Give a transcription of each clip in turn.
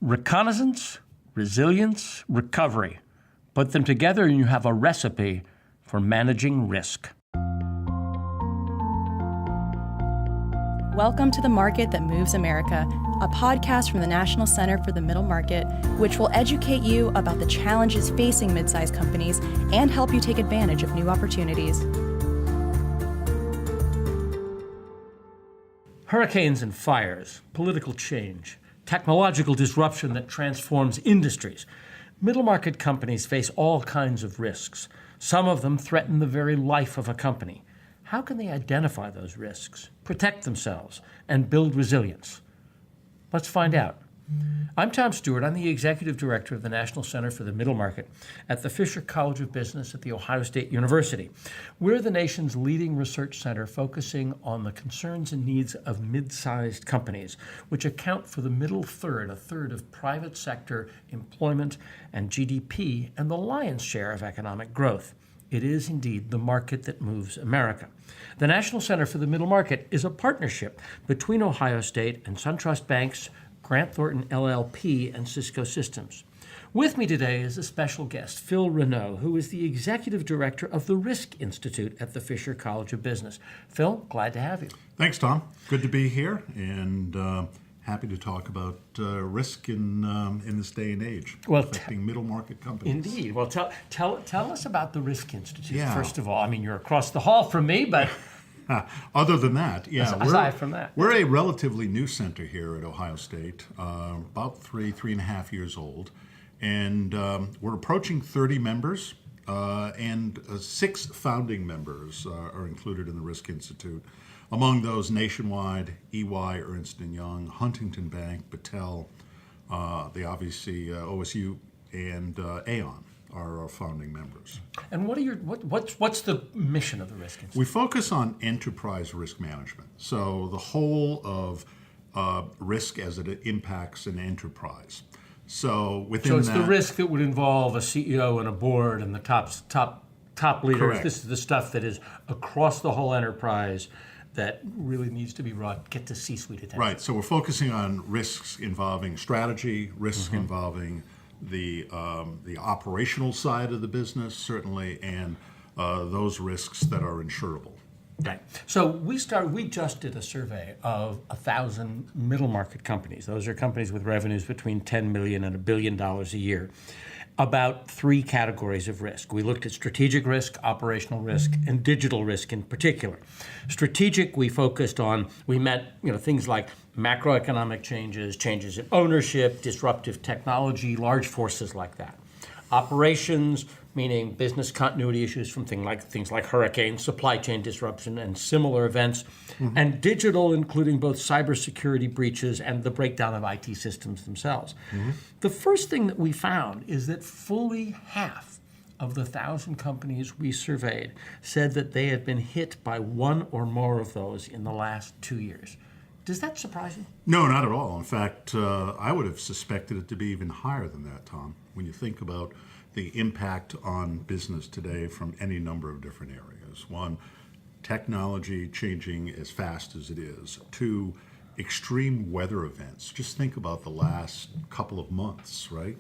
Reconnaissance, resilience, recovery. Put them together and you have a recipe for managing risk. Welcome to The Market That Moves America, a podcast from the National Center for the Middle Market, which will educate you about the challenges facing mid-sized companies and help you take advantage of new opportunities. Hurricanes and fires, political change, technological disruption that transforms industries. Middle market companies face all kinds of risks. Some of them threaten the very life of a company. How can they identify those risks, protect themselves, and build resilience? Let's find out. I'm Tom Stewart. I'm the Executive Director of the National Center for the Middle Market at the Fisher College of Business at The Ohio State University. We're the nation's leading research center focusing on the concerns and needs of mid-sized companies, which account for the middle third, a third of private sector employment and GDP, and the lion's share of economic growth. It is indeed the market that moves America. The National Center for the Middle Market is a partnership between Ohio State and SunTrust Bank's Grant Thornton LLP and Cisco Systems. With me today is a special guest, Phil Renaud, who is the Executive Director of the Risk Institute at the Fisher College of Business. Phil, glad to have you. Thanks, Tom. Good to be here, and happy to talk about risk in this day and age, affecting middle market companies. Indeed. Well, tell us about the Risk Institute, first of all. I mean, you're across the hall from me, but... Other than that, aside from that, we're a relatively new center here at Ohio State, about three and a half years old, and we're approaching 30 members, and 6 founding members are included in the Risk Institute. Among those, Nationwide, EY, Ernst & Young, Huntington Bank, Battelle, the obviously OSU, and Aon are our founding members. And what's the mission of the Risk Institute? We focus on enterprise risk management. So the whole of risk as it impacts an enterprise. So within it's the risk that would involve a CEO and a board and the top leaders. Correct. This is the stuff that is across the whole enterprise that really needs to get to C-suite attention. Right. So we're focusing on risks involving strategy, risks involving the operational side of the business, certainly, and those risks that are insurable. Right. So we just did a survey of 1,000 middle market companies. Those are companies with revenues between $10 million and $1 billion a year, about 3 categories of risk. We looked at strategic risk, operational risk, and digital risk in particular. Strategic, we met things like macroeconomic changes in ownership, disruptive technology, large forces like that. Operations, meaning business continuity issues from things like hurricanes, supply chain disruption, and similar events. And digital, including both cybersecurity breaches and the breakdown of IT systems themselves. The first thing that we found is that fully half of the 1,000 companies we surveyed said that they had been hit by one or more of those in the last 2 years. Does that surprise you? No, not at all. In fact, I would have suspected it to be even higher than that, Tom, when you think about the impact on business today from any number of different areas. 1, technology changing as fast as it is. 2, extreme weather events. Just think about the last couple of months, right?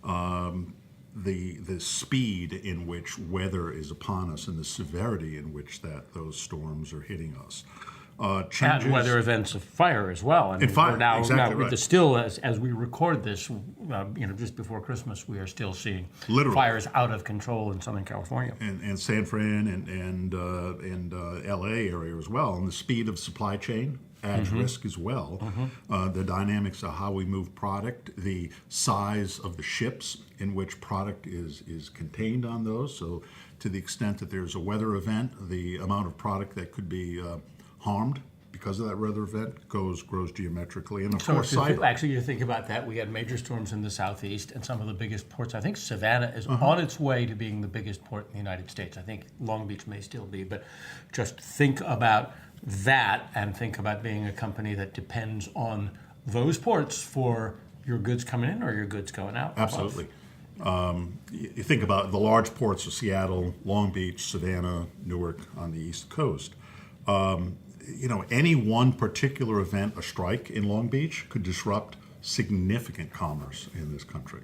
The speed in which weather is upon us and the severity in which those storms are hitting us. And weather events of fire as well. I mean, fire, exactly right. Still, as we record this, just before Christmas, we are still seeing fires out of control in Southern California. And San Fran and L.A. area as well. And the speed of supply chain adds risk as well. The dynamics of how we move product, the size of the ships in which product is contained on those. So to the extent that there's a weather event, the amount of product that could be harmed because of that weather event grows geometrically. And of course, actually, you think about that, we had major storms in the southeast, and some of the biggest ports. I think Savannah is on its way to being the biggest port in the United States. I think Long Beach may still be, but just think about that and think about being a company that depends on those ports for your goods coming in or your goods going out. Absolutely. You think about the large ports of Seattle, Long Beach, Savannah, Newark on the East Coast. Any one particular event, a strike in Long Beach, could disrupt significant commerce in this country.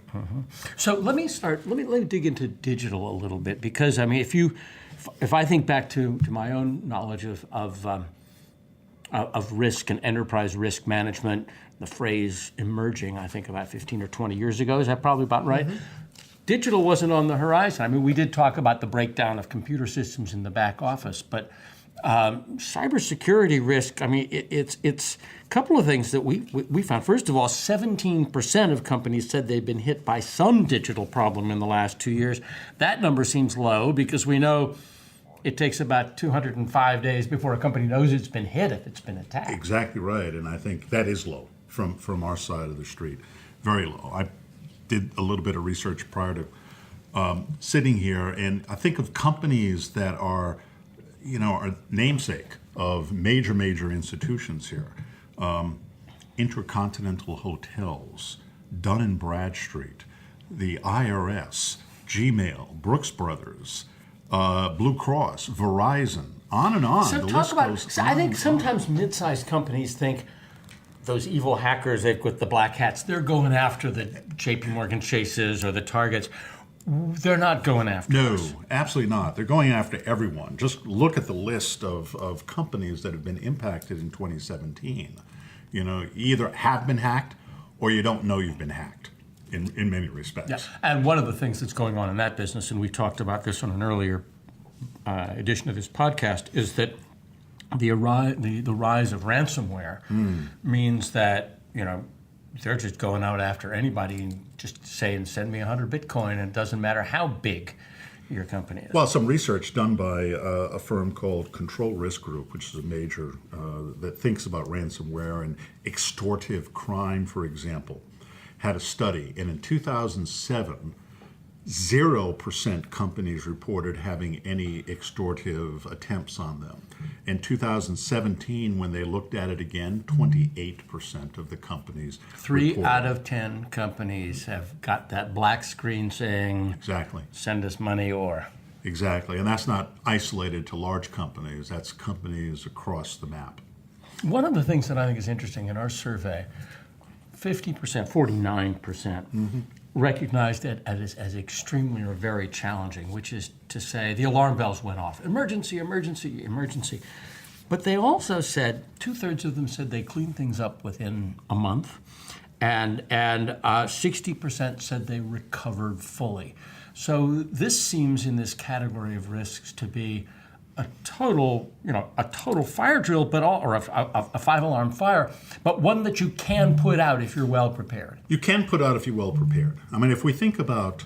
So let me dig into digital a little bit, because I mean, if I think back to my own knowledge of risk and enterprise risk management, the phrase emerging, I think about 15 or 20 years ago, is that probably about right? Digital wasn't on the horizon. I mean, we did talk about the breakdown of computer systems in the back office, but cybersecurity risk, I mean, it's a couple of things that we found. First of all, 17% of companies said they've been hit by some digital problem in the last 2 years. That number seems low, because we know it takes about 205 days before a company knows it's been hit if it's been attacked. Exactly right, and I think that is low from our side of the street, very low. I did a little bit of research prior to sitting here, and I think of companies that are, are namesake of major institutions here. Intercontinental Hotels, Dun & Bradstreet, the IRS, Gmail, Brooks Brothers, Blue Cross, Verizon, on and on. So the talk list about, goes so I on think and sometimes mid-sized companies think those evil hackers with the black hats, they're going after the JP Morgan Chases or the Targets. They're not going after us. No, absolutely not. They're going after everyone. Just look at the list of companies that have been impacted in 2017. You either have been hacked or you don't know you've been hacked in many respects. Yeah. And one of the things that's going on in that business, and we talked about this on an earlier edition of this podcast, is that the rise of ransomware means that, they're just going out after anybody and just saying, send me 100 Bitcoin, and it doesn't matter how big your company is. Well, some research done by a firm called Control Risk Group, which is a major that thinks about ransomware and extortive crime, for example, had a study, and in 2007, 0% companies reported having any extortive attempts on them. In 2017, when they looked at it again, 28% of the companies 3 reported. out of 10 companies have got that black screen saying, Exactly. send us money or... Exactly, and that's not isolated to large companies, that's companies across the map. One of the things that I think is interesting in our survey, 49% recognized it as extremely or very challenging, which is to say the alarm bells went off. Emergency, emergency, emergency. But they also said, 2/3 of them said they cleaned things up within a month, and 60% said they recovered fully. So this seems in this category of risks to be a total fire drill, but or a 5-alarm fire, but one that you can put out if you're well prepared. You can put out if you're well prepared. I mean, if we think about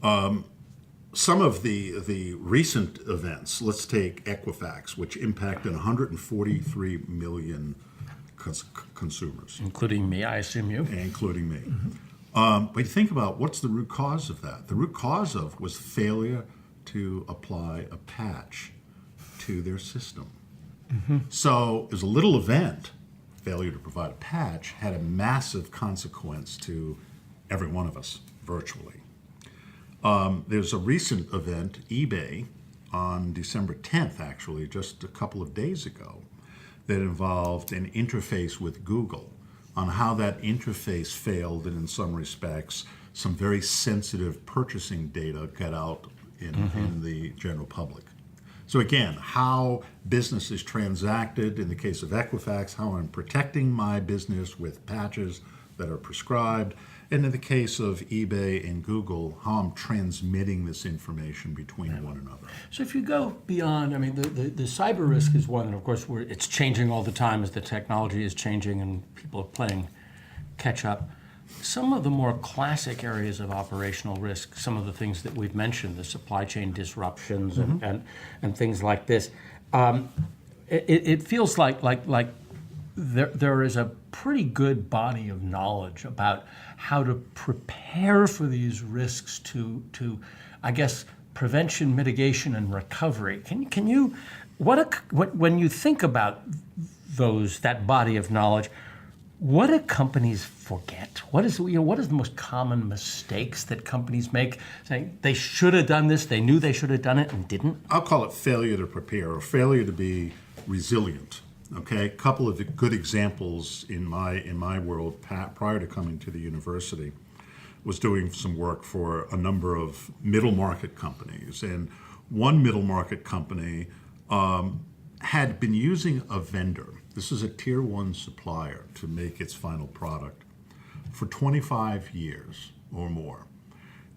some of the recent events, let's take Equifax, which impacted 143 million consumers. Including me, I assume you. Including me. But you think about what's the root cause of that? The root cause of was failure to apply a patch to their system. So it was a little event. Failure to provide a patch had a massive consequence to every one of us virtually. There's a recent event, eBay, on December 10th, actually, just a couple of days ago, that involved an interface with Google on how that interface failed, and in some respects, some very sensitive purchasing data got out in the general public. So again, how business is transacted in the case of Equifax, how I'm protecting my business with patches that are prescribed, and in the case of eBay and Google, how I'm transmitting this information between one another. So if you go beyond, I mean, the cyber risk is one, and of course it's changing all the time as the technology is changing and people are playing catch up. Some of the more classic areas of operational risk, some of the things that we've mentioned, the supply chain disruptions and things like this, it feels like there is a pretty good body of knowledge about how to prepare for these risks to I guess, prevention, mitigation, and recovery. Can you, when you think about that body of knowledge, what do companies forget? What is the most common mistakes that companies make? Saying they should have done this, they knew they should have done it and didn't? I'll call it failure to prepare or failure to be resilient. Okay, a couple of good examples in my world prior to coming to the university was doing some work for a number of middle market companies, and one middle market company had been using a vendor. This is a tier 1 supplier to make its final product for 25 years or more.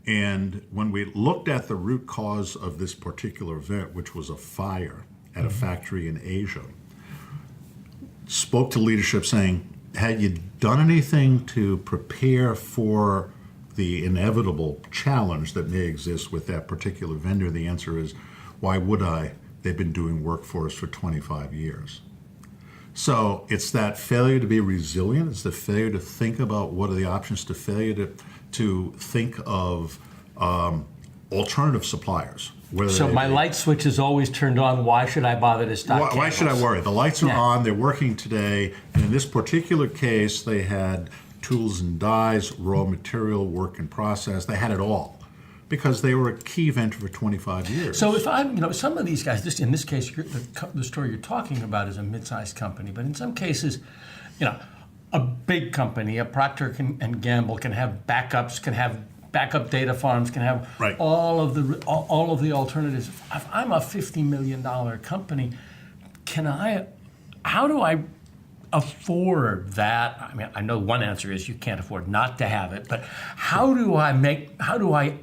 And when we looked at the root cause of this particular event, which was a fire at a factory in Asia, spoke to leadership saying, had you done anything to prepare for the inevitable challenge that may exist with that particular vendor? The answer is, why would I? They've been doing work for us for 25 years. So it's that failure to be resilient. It's the failure to think about what are the options, to failure to think of alternative suppliers. So my light switch is always turned on. Why should I bother to stock Why should I worry? The lights are on. They're working today. And in this particular case, they had tools and dies, raw material, work in process. They had it all because they were a key vendor for 25 years. So if I'm, some of these guys, just in this case, the story you're talking about is a mid-sized company, but in some cases, a big company, a Procter and Gamble can have backups, can have backup data farms, can have all of the alternatives. If I'm a $50 million company, how do I afford that? I mean, I know one answer is you can't afford not to have it, but how do I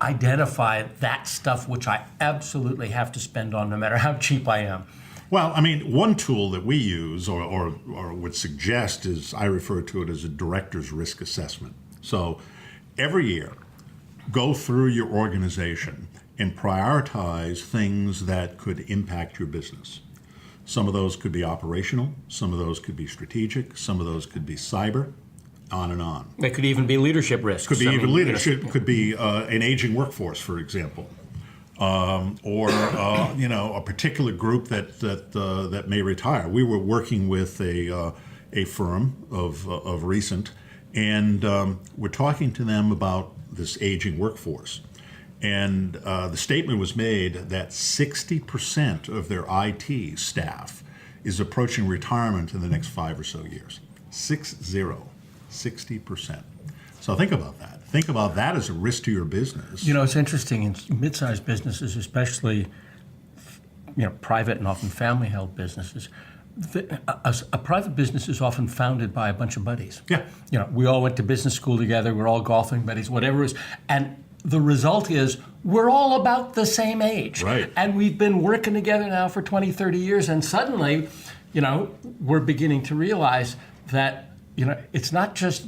identify that stuff which I absolutely have to spend on no matter how cheap I am? Well, I mean, one tool that we use or would suggest is, I refer to it as a director's risk assessment. So every year, go through your organization and prioritize things that could impact your business. Some of those could be operational, some of those could be strategic, some of those could be cyber, on and on. It could even be leadership risks. Could be leadership, could be an aging workforce, for example. Or a particular group that may retire. We were working with a firm of recent, and we're talking to them about this aging workforce. And the statement was made that 60% of their IT staff is approaching retirement in the next 5 or so years. 60%. So think about that. Think about that as a risk to your business. It's interesting in mid-sized businesses, especially private and often family-held businesses. A private business is often founded by a bunch of buddies. Yeah. We all went to business school together. We're all golfing buddies, whatever it is, and the result is we're all about the same age. Right. And we've been working together now for 20, 30 years, and suddenly, we're beginning to realize that it's not just.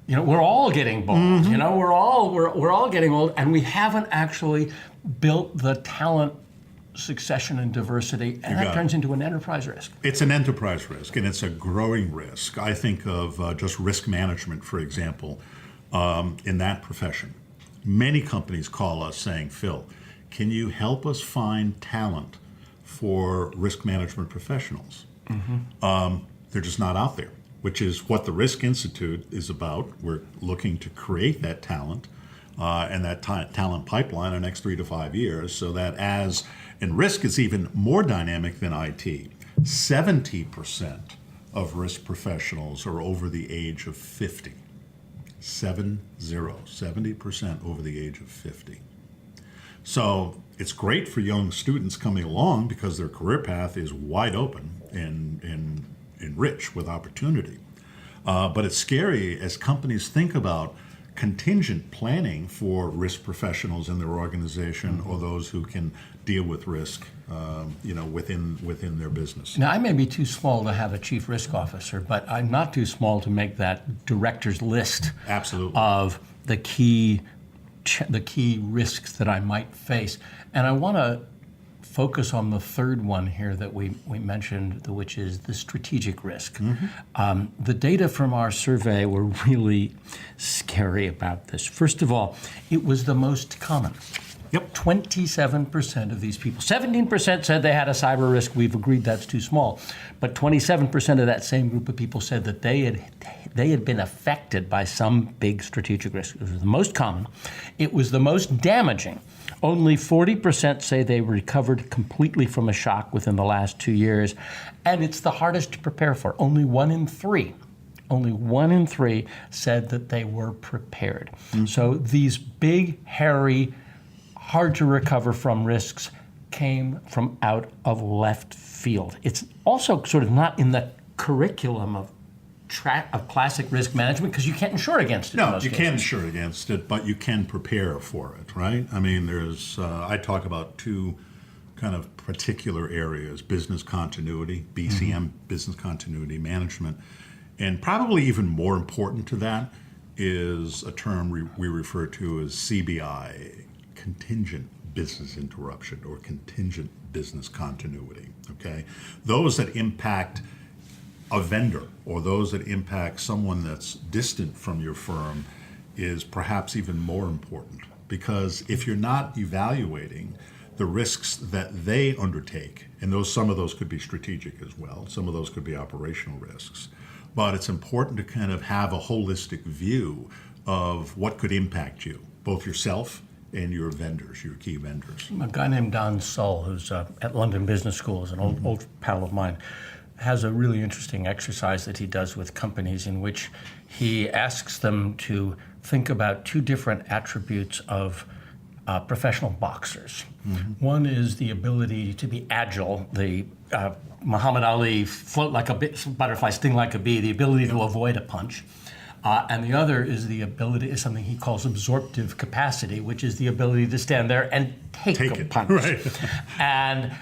We're all getting bold. Mm-hmm. We're all getting old, and we haven't actually built the talent succession and diversity, and that turns into an enterprise risk. It's an enterprise risk, and it's a growing risk. I think of just risk management, for example, in that profession. Many companies call us saying, Phil, can you help us find talent for risk management professionals? Mm-hmm. They're just not out there, which is what the Risk Institute is about. We're looking to create that talent and that talent pipeline in the next 3 to 5 years, so that and risk is even more dynamic than IT. 70% of risk professionals are over the age of 50. 70% over the age of 50. So it's great for young students coming along because their career path is wide open and rich with opportunity. But it's scary as companies think about contingent planning for risk professionals in their organization or those who can deal with risk, within their business. Now, I may be too small to have a chief risk officer, but I'm not too small to make that director's list. Absolutely. Of the key risks that I might face. And I want to focus on the third one here that we mentioned, which is the strategic risk. Mm-hmm. The data from our survey were really scary about this. First of all, it was the most common. Yep. 27% of these people. 17% said they had a cyber risk. We've agreed that's too small. But 27% of that same group of people said that they had been affected by some big strategic risk. It was the most common. It was the most damaging. Only 40% say they recovered completely from a shock within the last 2 years. And it's the hardest to prepare for. Only one in three said that they were prepared. Mm-hmm. So these big, hairy, hard to recover from risks came from out of left field. It's also sort of not in the curriculum of classic risk management because you can't insure against it. No, you can't insure against it, but you can prepare for it, right? I mean, I talk about two kind of particular areas: business continuity, BCM, business continuity management. And probably even more important to that is a term we refer to as CBI, contingent business interruption or contingent business continuity, okay? Those that impact a vendor or those that impact someone that's distant from your firm is perhaps even more important, because if you're not evaluating the risks that they undertake, and some of those could be strategic as well, some of those could be operational risks, but it's important to kind of have a holistic view of what could impact you, both yourself and your vendors, your key vendors. A guy named Don Sull, who's at London Business School, is an old pal of mine, has a really interesting exercise that he does with companies in which he asks them to think about two different attributes of professional boxers. Mm-hmm. One is the ability to be agile, the Muhammad Ali, float like a butterfly, sting like a bee, the ability to avoid a punch. And the other is something he calls absorptive capacity, which is the ability to stand there and take a punch. Right. And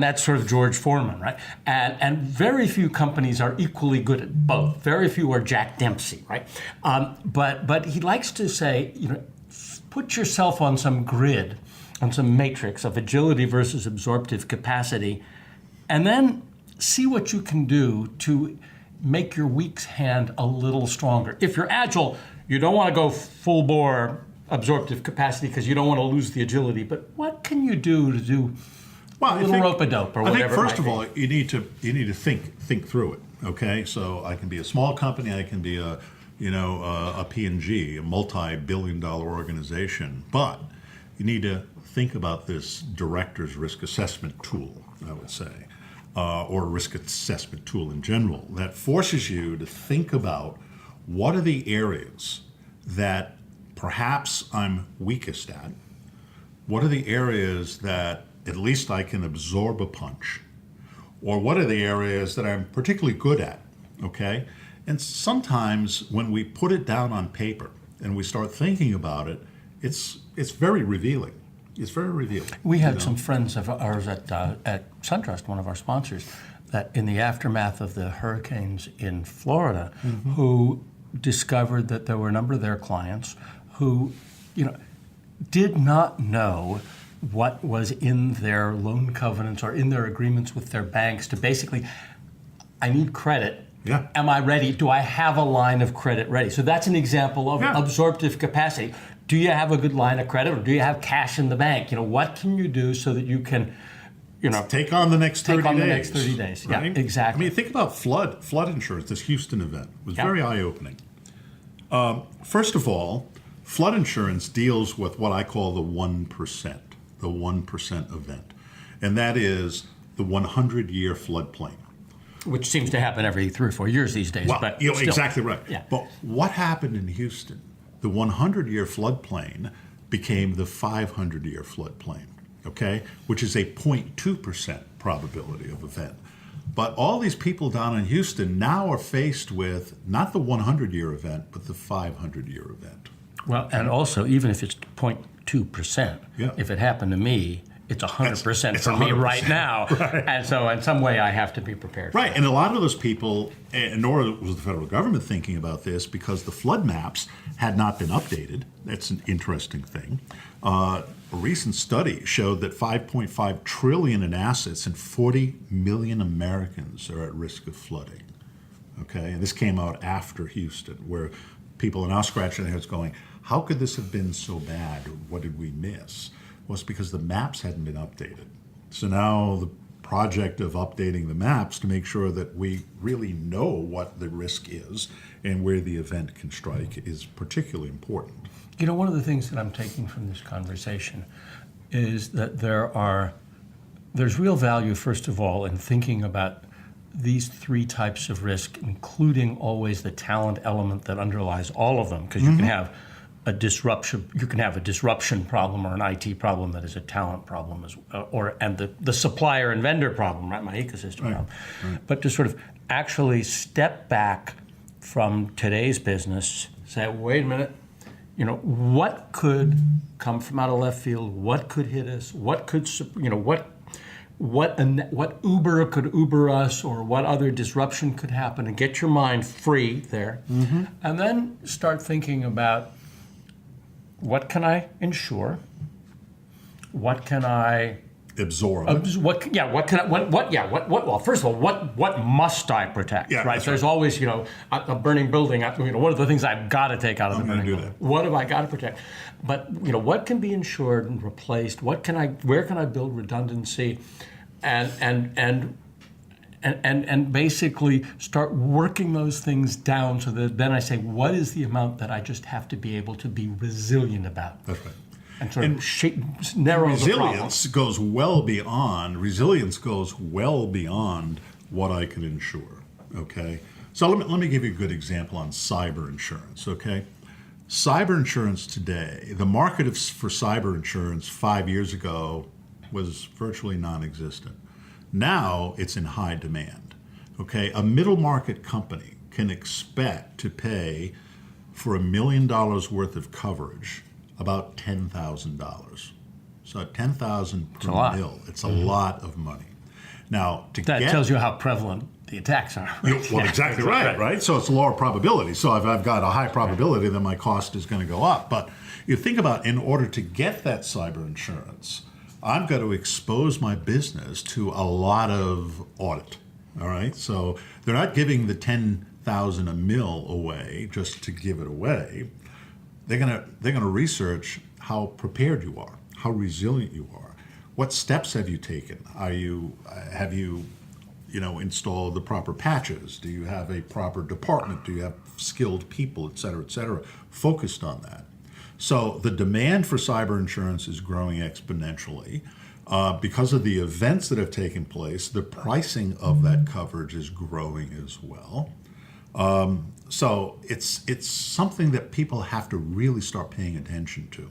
that's sort of George Foreman, right? And very few companies are equally good at both. Very few are Jack Dempsey, right? But he likes to say, put yourself on some grid, on some matrix of agility versus absorptive capacity, and then see what you can do to make your weak hand a little stronger. If you're agile, you don't want to go full bore absorptive capacity because you don't want to lose the agility. But what can you do to do a little rope-a-dope or whatever? I think first of all, you need to think through it. Okay, so I can be a small company, I can be a P&G, a multi-billion-dollar organization, but you need to think about this director's risk assessment tool, I would say, or risk assessment tool in general, that forces you to think about what are the areas that perhaps I'm weakest at, what are the areas that at least I can absorb a punch, or what are the areas that I'm particularly good at, okay? And sometimes when we put it down on paper and we start thinking about it, it's very revealing. It's very revealing. We had some friends of ours at SunTrust, one of our sponsors, that in the aftermath of the hurricanes in Florida, mm-hmm. who discovered that there were a number of their clients who, did not know what was in their loan covenants or in their agreements with their banks to basically, I need credit. Yeah. Am I ready? Do I have a line of credit ready? So that's an example of absorptive capacity. Do you have a good line of credit, or do you have cash in the bank? What can you do so that you can, take on the next 30 days? Take on the next 30 days. Right? Yeah, exactly. I mean, think about flood insurance. This Houston event was very eye-opening. First of all, flood insurance deals with what I call the 1%, the 1% event, and that is the 100-year floodplain. Which seems to happen every 3 or 4 years these days. Well, but exactly right. Yeah. But what happened in Houston? The 100-year floodplain became the 500-year floodplain, okay, which is a 0.2% probability of event. But all these people down in Houston now are faced with not the 100-year event, but the 500-year event. Well, and also, even if it's 0.2%, if it happened to me, it's 100% for me right now. Right. And so in some way I have to be prepared for Right, that. and a lot of those people, nor was the federal government thinking about this because the flood maps had not been updated. That's an interesting thing. A recent study showed that $5.5 trillion in assets and 40 million Americans are at risk of flooding. Okay, and this came out after Houston, where people are now scratching their heads going, how could this have been so bad? What did we miss? Well, it's because the maps hadn't been updated. So now the project of updating the maps to make sure that we really know what the risk is and where the event can strike is particularly important. You know, one of the things that I'm taking from this conversation is that there's real value, first of all, in thinking about these three types of risk, including always the talent element that underlies all of them, because you can have a disruption problem or an IT problem that is a talent problem, and the supplier and vendor problem, right? My ecosystem problem. Right. But to sort of actually step back from today's business, say, wait a minute, you know, what could come from out of left field? What could hit us? What could, you know, what Uber could Uber us, or what other disruption could happen, and get your mind free there, and then start thinking about, what can I insure? What can I absorb? Well, first of all, what must I protect? Yeah, right. There's always, you know, a burning building. You know, what are the things I've got to take out of the burning building? What have I got to protect? But you know, what can be insured and replaced? Where can I build redundancy, and basically start working those things down so that then I say, what is the amount that I just have to be able to be resilient about? That's right. And sort of narrow the problem. Resilience goes well beyond what I can insure, okay? So let me give you a good example on cyber insurance, okay? Cyber insurance today, the market for cyber insurance 5 years ago was virtually non-existent. Now it's in high demand, okay? A middle market company can expect to pay for $1 million worth of coverage about $10,000. So $10,000 per mil, it's a lot of money. Now, that tells you how prevalent the attacks are. Well, exactly right? So it's a lower probability. So if I've got a high probability, then my cost is going to go up. But you think about, in order to get that cyber insurance, I'm going to expose my business to a lot of audit, all right? So they're not giving the $10,000 a mil away just to give it away. They're going to research how prepared you are, how resilient you are. What steps have you taken? Have you installed the proper patches? Do you have a proper department? Do you have skilled people, et cetera, focused on that? So the demand for cyber insurance is growing exponentially. Because of the events that have taken place, the pricing of that coverage is growing as well. So it's something that people have to really start paying attention to,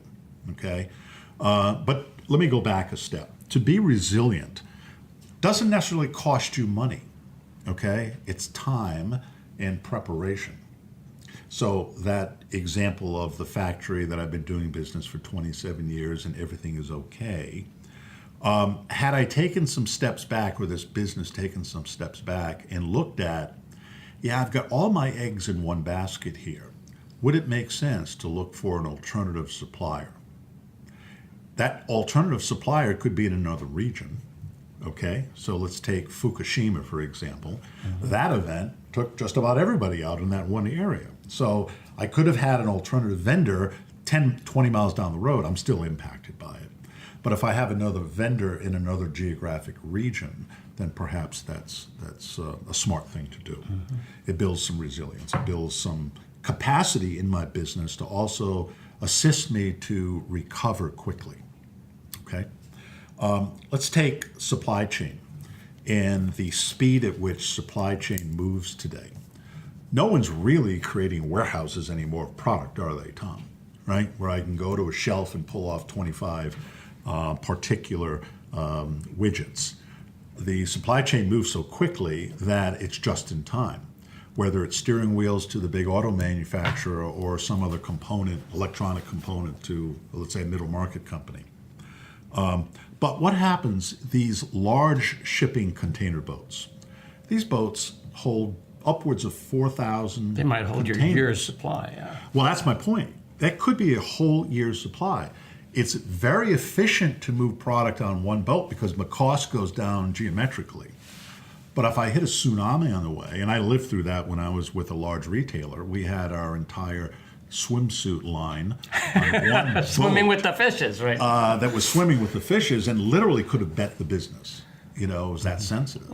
okay? But let me go back a step. To be resilient doesn't necessarily cost you money, okay? It's time and preparation. So that example of the factory that I've been doing business for 27 years and everything is okay, had I taken some steps back, or this business taken some steps back and looked at, I've got all my eggs in one basket here. Would it make sense to look for an alternative supplier? That alternative supplier could be in another region, okay? So let's take Fukushima, for example. That event took just about everybody out in that one area. So I could have had an alternative vendor 10, 20 miles down the road. I'm still impacted by it. But if I have another vendor in another geographic region, then perhaps that's a smart thing to do. It builds some resilience. It builds some capacity in my business to also assist me to recover quickly, okay? Let's take supply chain and the speed at which supply chain moves today. No one's really creating warehouses anymore of product, are they, Tom? Right? Where I can go to a shelf and pull off 25 particular widgets. The supply chain moves so quickly that it's just in time, whether it's steering wheels to the big auto manufacturer or some other component, electronic component to, let's say, a middle market company. But what happens, these large shipping container boats, these boats hold upwards of 4,000 They might hold containers. your year's supply, yeah. Well, that's my point. That could be a whole year's supply. It's very efficient to move product on one boat because my cost goes down geometrically. But if I hit a tsunami on the way, and I lived through that when I was with a large retailer, we had our entire swimsuit line on one Swimming boat, with the fishes, right? that was swimming with the fishes and literally could have bet the business. It was that sensitive.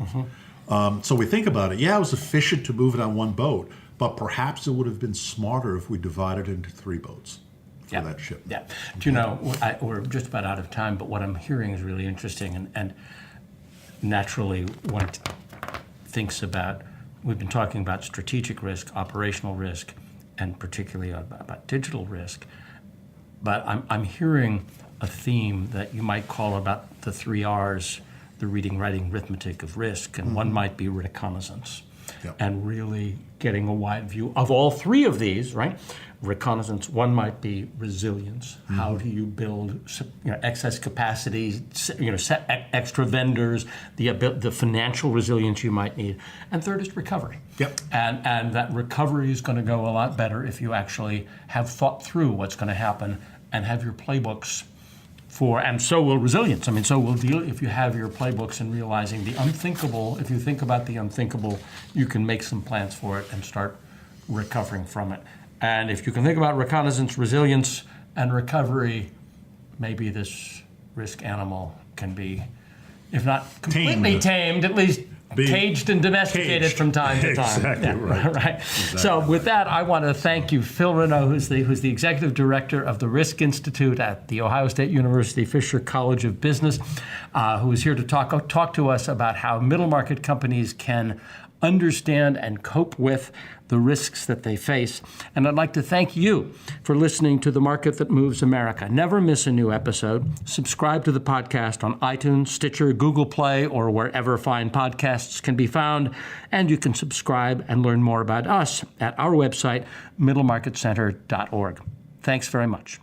So we think about it. Yeah, it was efficient to move it on one boat, but perhaps it would have been smarter if we divided it into 3 boats for that shipment. Yeah. Do you know, we're just about out of time, but what I'm hearing is really interesting. And naturally, one thinks about, we've been talking about strategic risk, operational risk, and particularly about digital risk. But I'm hearing a theme that you might call about the 3 R's, the reading, writing, arithmetic of risk, and one might be reconnaissance. Yep. And really getting a wide view of all 3 of these, right? Reconnaissance, one might be resilience. How do you build excess capacity, set extra vendors, the financial resilience you might need. And third is recovery. Yep. And that recovery is going to go a lot better if you actually have thought through what's going to happen and have your playbooks and so will resilience. I mean, so will deal if you have your playbooks and realizing the unthinkable. If you think about the unthinkable, you can make some plans for it and start recovering from it. And if you can think about reconnaissance, resilience, and recovery, maybe this risk animal can be, if not completely tamed, at least caged and domesticated from time to time. Exactly right. Right. Exactly. So with that, I want to thank you, Phil Renaud, who's the executive director of the Risk Institute at the Ohio State University Fisher College of Business, who is here to talk to us about how middle market companies can understand and cope with the risks that they face. And I'd like to thank you for listening to The Market That Moves America. Never miss a new episode. Subscribe to the podcast on iTunes, Stitcher, Google Play, or wherever fine podcasts can be found. And you can subscribe and learn more about us at our website, middlemarketcenter.org. Thanks very much.